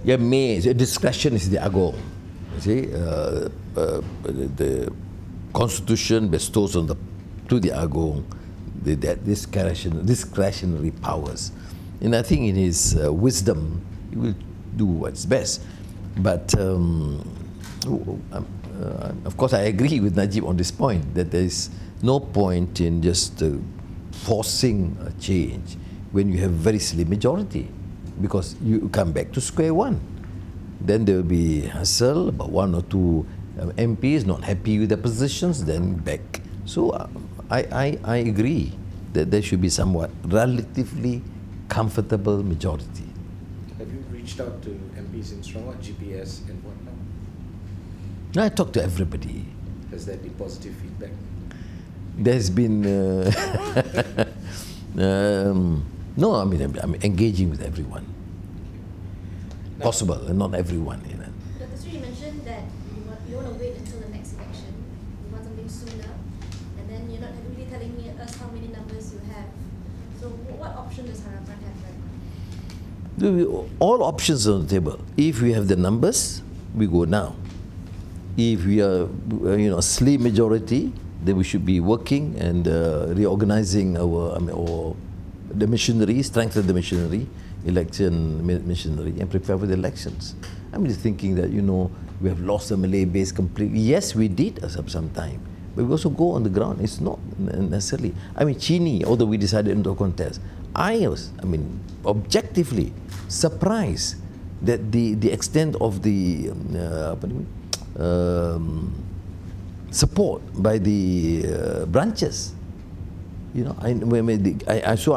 Yeah, may. Discretion is the agong. You see, the Constitution bestows on to the agong that discretionary powers, and I think in his wisdom, he will do what's best. But of course, I agree with Najib on this point that there is no point in just forcing a change when you have very slim majority, because you come back to square one. Then there will be hassle about one or two MPs not happy with their positions, then back. So I agree that there should be somewhat relatively comfortable majority. Have you reached out to MPs in Sarawak, GPS and whatnot? No, I talk to everybody. Has there been positive feedback? There's been no. I mean, I'm engaging with everyone. Possible, and not everyone. You know. Dr. Sri, you mentioned that you don't want to wait until the next election. You want something sooner, and then you're not really telling us how many numbers you have. So, what option does Harapan have right now? All options on the table. If we have the numbers, we go now. If we are, a slim majority, then we should be working and reorganizing our the machinery, strengthen the machinery, election machinery, and prepare for the elections. I'm just thinking that we have lost the Malay base completely. Yes, we did at some time, but we also go on the ground. It's not necessarily. I mean, Chini, although we decided not to contest, I was, objectively surprised that the extent of the support by the branches. I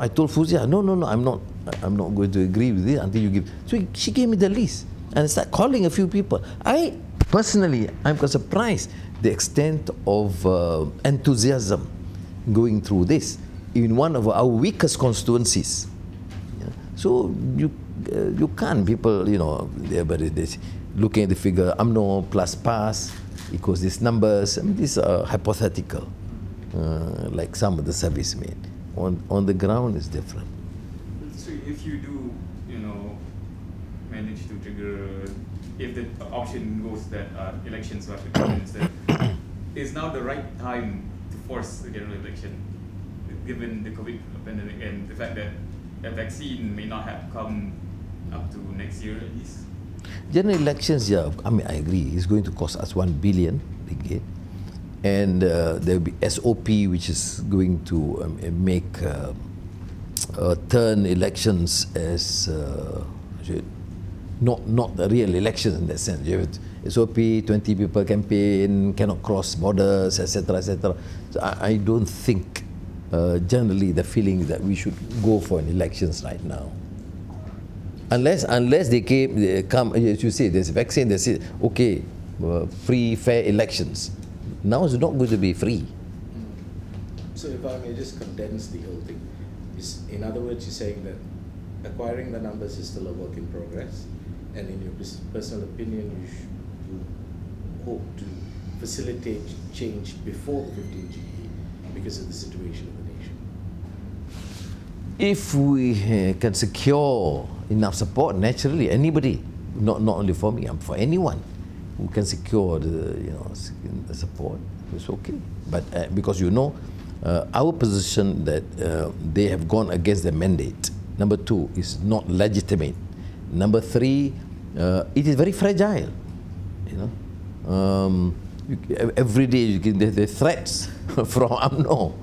told Fuzia, no, I'm not going to agree with it until you give. So she gave me the list and I started calling a few people. I personally, I'm quite surprised the extent of enthusiasm going through this in one of our weakest constituencies. So you can't, people, they're looking at the figure, UMNO plus pass equals these numbers. These are hypothetical, like some of the servicemen. On the ground, it's different. So if you do, manage to trigger, if the option goes that elections are instead, is now the right time to force the general election, given the COVID pandemic and the fact that a vaccine may not have come up to next year at least? General elections, yeah, I agree. It's going to cost us 1 billion ringgit, and there will be SOP, which is going to turn elections as not the real elections in that sense. You have SOP, 20 people campaign, cannot cross borders, etc., etc. So I don't think generally the feeling that we should go for an elections right now. Unless they come, as you say, there's a vaccine, they say, okay, free, fair elections. Now it's not going to be free. So if I may just condense the whole thing, in other words, you're saying that acquiring the numbers is still a work in progress, and in your personal opinion, you hope to facilitate change before the 15 GE because of the situation of the nation. If we can secure enough support, naturally, anybody, not only for me, for anyone who can secure the support, it's okay. But because our position that they have gone against the mandate. Number 2 is not legitimate. Number 3, it is very fragile. Every day you get the threats from UMNO.